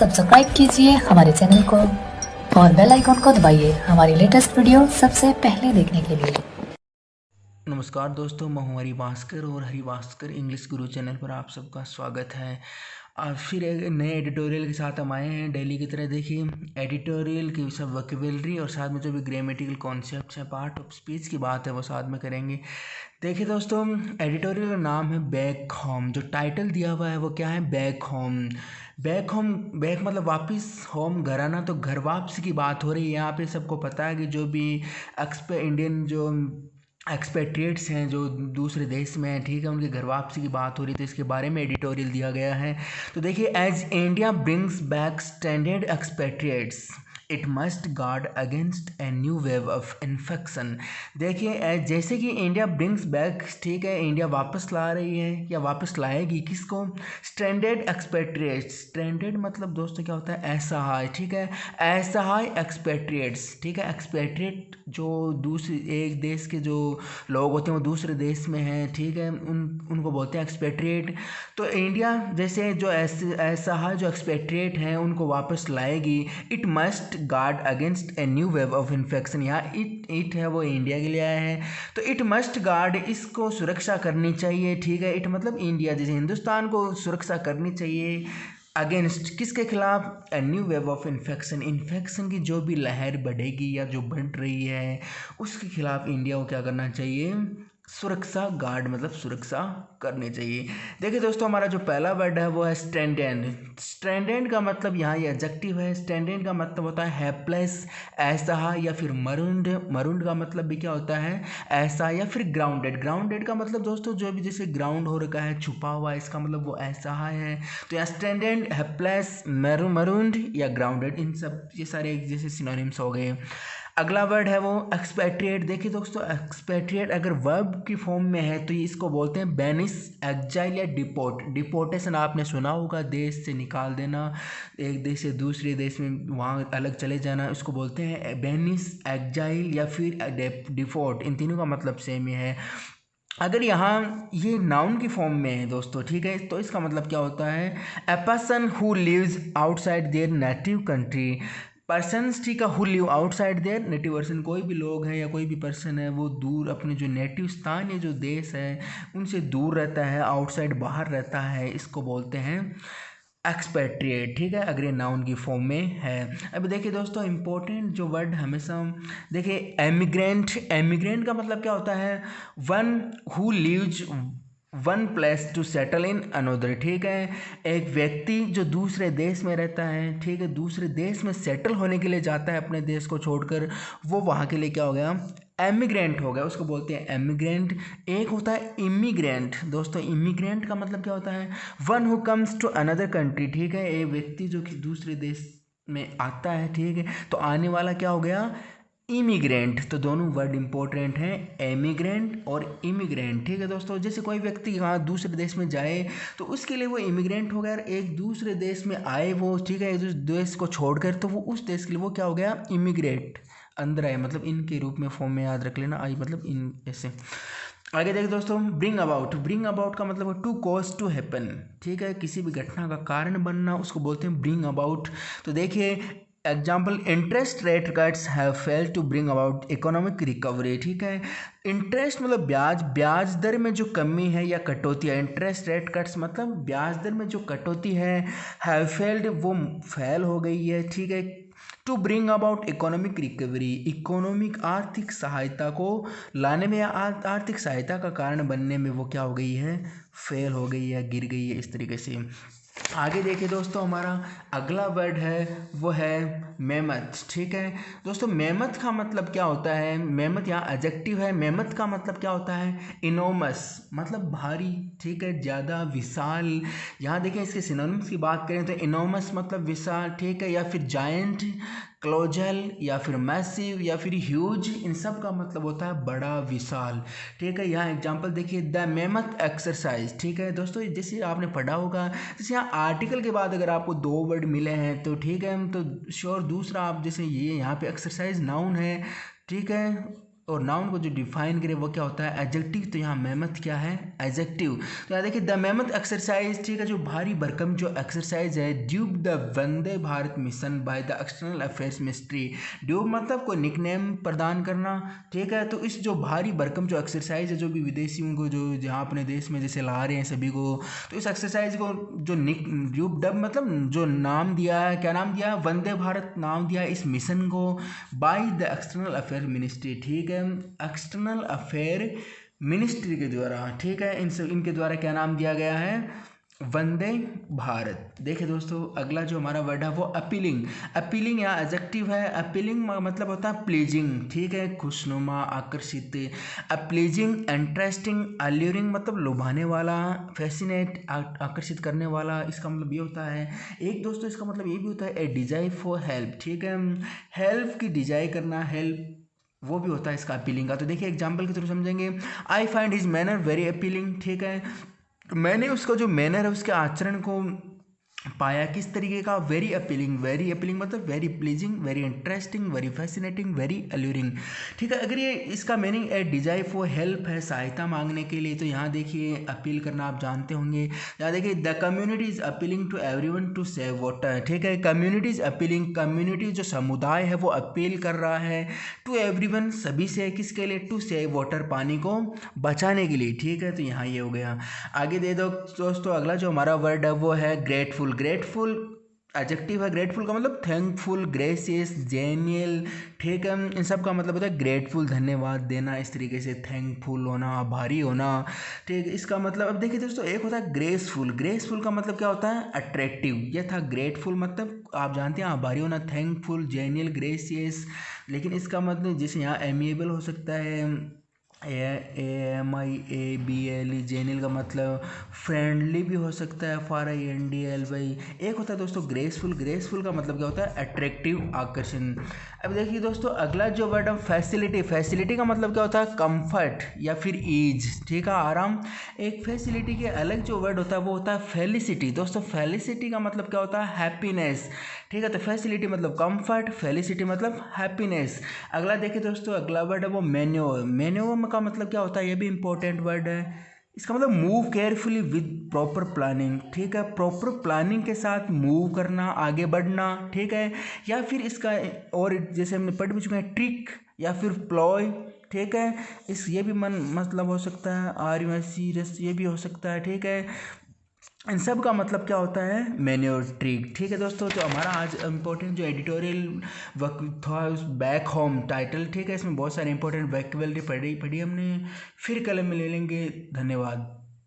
Subscribe कीजिए हमारे channel को और बेल आइकॉन को दबाइए हमारी लेटेस्ट वीडियो सबसे पहले देखने के लिए। नमस्कार दोस्तों, मैं हूं हरि भास्कर और हरि भास्कर इंग्लिश गुरु चैनल पर आप सबका स्वागत है। आज फिर एक नए एडिटोरियल के साथ हम आए हैं। डेली की तरह देखिए, एडिटोरियल की सब वोकैबुलरी और साथ में जो भी ग्रामेटिकल कॉन्सेप्ट्स हैं, पार्ट ऑफ स्पीच की बात है, वो साथ में करेंगे। देखिए दोस्तों, एडिटोरियल का नाम है बैक होम। जो टाइटल दिया हुआ है वो क्या है? Back home. Back home, back मतलब वापस, होम घर आना, तो घर वापसी की बात हो रही है यहाँ पे। सबको पता है कि जो भी इंडियन जो एक्सपेट्रिएट्स हैं जो दूसरे देश में हैं, ठीक है, उनके घर वापसी की बात हो रही, तो इसके बारे में एडिटोरियल दिया गया है। तो देखिए, as India brings back standard expatriates it must guard against a new wave of infection. देखिए, जैसे कि इंडिया ब्रिंग्स बैक, ठीक है, इंडिया वापस ला रही है या वापस लाएगी किसको? Standard expatriates. स्टैंडर्ड मतलब दोस्तों क्या होता है? असहाय, ठीक है, असहाय एक्सपेट्रिएट्स, ठीक है। एक्सपेट्रिएट जो दूसरे एक देश के जो लोग होते हैं वो दूसरे देश में हैं, ठीक है, उनको बोलते हैं एक्सपेट्रिएट। तो इंडिया जैसे जो असहाय जो एक्सपेट्रिएट हैं उनको वापस लाएगी। It must guard against a new wave of infection. यहाँ इट है वो इंडिया के लिए आया है, तो इट मस्ट गार्ड, इसको सुरक्षा करनी चाहिए, ठीक है। इट मतलब इंडिया जैसे हिंदुस्तान को सुरक्षा करनी चाहिए अगेंस्ट किसके खिलाफ? ए new wave of infection. Infection की जो भी लहर बढ़ेगी या जो बढ़ रही है उसके खिलाफ इंडिया को क्या करना चाहिए? सुरक्षा गार्ड मतलब सुरक्षा करनी चाहिए। देखिए दोस्तों, हमारा जो पहला वर्ड है वो है स्टैंडर्ड। स्टैंडर्ड का मतलब यहाँ ये एडजेक्टिव है। स्टैंडर्ड का मतलब होता है हेल्पलेस, ऐसा, या फिर मरुंड। मरुंड का मतलब भी क्या होता है? ऐसा, या फिर ग्राउंडेड। ग्राउंडेड का मतलब दोस्तों जो भी जैसे ग्राउंड हो रखा है, छुपा हुआ है, इसका मतलब वो ऐसा है। तो यहाँ स्टैंडर्ड, हेल्पलेस, मरुंड या ग्राउंडेड, इन सब ये सारे एक जैसे सिनोनिम्स हो गए। अगला वर्ड है वो एक्सपेट्रिएट। देखिए दोस्तों, एक्सपेट्रिएट अगर वर्ब की फॉर्म में है तो ये इसको बोलते हैं बेनिस, एग्जाइल या डिपोर्ट। डिपोर्टेशन आपने सुना होगा, देश से निकाल देना, एक देश से दूसरे देश में वहाँ अलग चले जाना, इसको बोलते हैं बेनिस, एग्जाइल या फिर डिपोर्ट। इन तीनों का मतलब सेम ही है। अगर यहाँ ये नाउन की फॉर्म में है दोस्तों, ठीक है, तो इसका मतलब क्या होता है? A person who lives outside their native country. Persons, ठीक है, who live outside their native person, कोई भी लोग हैं या कोई भी पर्सन है वो दूर अपने जो नेटिव स्थान या जो देश है उनसे दूर रहता है, आउटसाइड बाहर रहता है, इसको बोलते हैं एक्सपेट्रिएट, ठीक है, अगर ये नाउन की फॉर्म में है। अभी देखिए दोस्तों, इंपॉर्टेंट जो वर्ड हमेशा देखिए, एमिग्रेंट। एमिग्रेंट का मतलब क्या होता है? One who leaves one place to settle in another, ठीक है, एक व्यक्ति जो दूसरे देश में रहता है, ठीक है, दूसरे देश में सेटल होने के लिए जाता है अपने देश को छोड़कर, वो वहाँ के लिए क्या हो गया? एमिग्रेंट हो गया, उसको बोलते हैं एमिग्रेंट। एक होता है इमिग्रेंट। दोस्तों, इमिग्रेंट का मतलब क्या होता है? One who comes to another country, ठीक है, एक व्यक्ति जो कि दूसरे देश में आता है, ठीक है, तो आने वाला क्या हो गया? इमिग्रेंट। तो दोनों वर्ड इंपॉर्टेंट हैं, एमिग्रेंट और इमिग्रेंट, ठीक है दोस्तों। जैसे कोई व्यक्ति यहाँ दूसरे देश में जाए तो उसके लिए वो इमिग्रेंट हो गया। एक दूसरे देश में आए वो, ठीक है, इस देश को छोड़कर, तो वो उस देश के लिए वो क्या हो गया? इमिग्रेट। अंदर आए मतलब इनके रूप में फॉर्म में याद रख लेना, आई मतलब इन, ऐसे। आगे देखिए दोस्तों, ब्रिंग अबाउट। ब्रिंग अबाउट का मतलब टू कॉज टू हैपन, ठीक है, किसी भी घटना का कारण बनना, उसको बोलते हैं ब्रिंग अबाउट। तो देखिए example, interest rate cuts have failed to bring about economic recovery, ठीक है। इंटरेस्ट मतलब ब्याज, ब्याज दर में जो कमी है या कटौती है। इंटरेस्ट रेट कट्स मतलब ब्याज दर में जो कटौती है, हैव फेल्ड वो फेल हो गई है, ठीक है, to bring about economic recovery, economic आर्थिक सहायता को लाने में या आर्थिक सहायता का कारण बनने में वो क्या हो गई है? फेल हो गई है, गिर गई है, इस तरीके से। आगे देखिए दोस्तों, हमारा अगला वर्ड है वो है मेमथ, ठीक है दोस्तों। मेमथ का मतलब क्या होता है? मेमथ यहाँ एडजेक्टिव है। मेमथ का मतलब क्या होता है? इनोमस मतलब भारी, ठीक है, ज़्यादा, विशाल। यहाँ देखिए इसके सिनोनिम्स की बात करें तो इनोमस मतलब विशाल, ठीक है, या फिर जायंट, क्लोजल, या फिर मैसिव, या फिर ह्यूज, इन सब का मतलब होता है बड़ा, विशाल, ठीक है। यहाँ एग्जांपल देखिए, द मेमथ एक्सरसाइज, ठीक है दोस्तों, जैसे आपने पढ़ा होगा, जैसे यहाँ आर्टिकल के बाद अगर आपको दो वर्ड मिले हैं तो ठीक है, तो श्योर दूसरा आप जैसे ये यहाँ पे एक्सरसाइज नाउन है, ठीक है, और नाउन को जो डिफाइन करे वो क्या होता है, एडजेक्टिव। तो यहाँ मेहमत क्या है, एडजेक्टिव। तो यहाँ देखिए द मेहमत एक्सरसाइज, ठीक है, जो भारी भरकम जो एक्सरसाइज है dupe the Vande Bharat mission by the external affairs ministry. Dupe मतलब कोई निकनेम प्रदान करना, ठीक है। तो इस जो भारी भरकम जो एक्सरसाइज है, जो भी विदेशियों को जो जहाँ अपने देश में जैसे ला रहे हैं सभी को, तो इस एक्सरसाइज को जो ड्यूब डब मतलब जो नाम दिया है, क्या नाम दिया है, वंदे भारत नाम दिया है इस मिशन को, by the external affair ministry, ठीक है, एक्सटर्नल अफेयर मिनिस्ट्री के द्वारा, ठीक है। इनके द्वारा क्या नाम दिया गया है, वंदे भारत। देखिए दोस्तों अगला जो हमारा वर्ड है वो अपीलिंग। अपीलिंग या एडजेक्टिव है। अपीलिंग मतलब होता है प्लीजिंग, ठीक है, खुशनुमा, आकर्षित। प्लीजिंग, इंटरेस्टिंग, अल्यूरिंग मतलब लुभाने वाला, फैसिनेट आकर्षित करने वाला, इसका मतलब ये होता है। एक दोस्तों इसका मतलब ये भी होता है ए डिजायर फॉर हेल्प, ठीक है, हेल्प की डिजायर करना, हेल्प वो भी होता है इसका अपीलिंग का। तो देखिए एग्जाम्पल के थ्रू समझेंगे। I find his manner very appealing, ठीक है, मैंने उसका जो मैनर है उसके आचरण को पाया किस तरीके का, वेरी अपीलिंग। वेरी अपीलिंग मतलब very pleasing, very interesting, very fascinating, very alluring, ठीक है। अगर ये इसका meaning a desire for help है, सहायता मांगने के लिए, तो यहाँ देखिए अपील करना आप जानते होंगे। यहाँ देखिए the community is appealing to everyone to save water, ठीक है, कम्युनिटी इज अपीलिंग, कम्युनिटी जो समुदाय है वो अपील कर रहा है टू एवरीवन सभी से, किसके लिए, टू सेव वाटर पानी को बचाने के लिए, ठीक है। तो यहाँ ये हो गया। आगे दे दो दोस्तों अगला जो हमारा वर्ड है वो है ग्रेटफुल। ग्रेटफुल एडजेक्टिव है। ग्रेटफुल का मतलब थैंकफुल, ग्रेसियस, जेन्युइन, ठीक है, इन सब का मतलब होता है ग्रेटफुल, धन्यवाद देना, इस तरीके से थैंकफुल होना, आभारी होना, ठीक है। इसका मतलब अब देखिए दोस्तों एक होता है ग्रेसफुल। ग्रेसफुल का मतलब क्या होता है, अट्रैक्टिव। ये था ग्रेटफुल मतलब आप जानते हैं आभारी होना, थैंकफुल, जेन्युइन, ग्रेसियस। लेकिन इसका मतलब जैसे यहाँ एमिएबल हो सकता है, AMIABLE, जेनिल का मतलब फ्रेंडली भी हो सकता है, FRINDLY। एक होता है दोस्तों ग्रेसफुल। ग्रेसफुल का मतलब क्या होता है, अट्रैक्टिव, आकर्षण। अब देखिए दोस्तों अगला जो वर्ड है फैसिलिटी। फैसिलिटी का मतलब क्या होता है, कंफर्ट या फिर ईज, ठीक है, आराम। एक फैसिलिटी के अलग जो वर्ड होता है वो होता है फेलिसिटी। दोस्तों फेलिसिटी का मतलब क्या होता है, हैप्पीनेस, ठीक है। तो फैसिलिटी मतलब कंफर्ट, फेलिसिटी मतलब हैप्पीनेस। अगला देखिए दोस्तों अगला वर्ड है वो मैन्योर। मैन्योर का मतलब क्या होता है, ये भी इंपॉर्टेंट वर्ड है। इसका मतलब move carefully with proper planning, ठीक है, प्रॉपर प्लानिंग के साथ मूव करना, आगे बढ़ना, ठीक है। या फिर इसका और जैसे हमने पढ़ भी चुके हैं ट्रिक या फिर प्लॉय, ठीक है। इस ये भी मतलब हो सकता है, RUS ये भी हो सकता है, ठीक है। इन सब का मतलब क्या होता है, मैन्योर, ट्रिक, ठीक है दोस्तों। तो हमारा आज इंपॉर्टेंट जो एडिटोरियल वक्त था उस बैक होम टाइटल, ठीक है, इसमें बहुत सारे इंपॉर्टेंट वैकेबलरी पढ़ी हमने। फिर कल में ले लेंगे। धन्यवाद।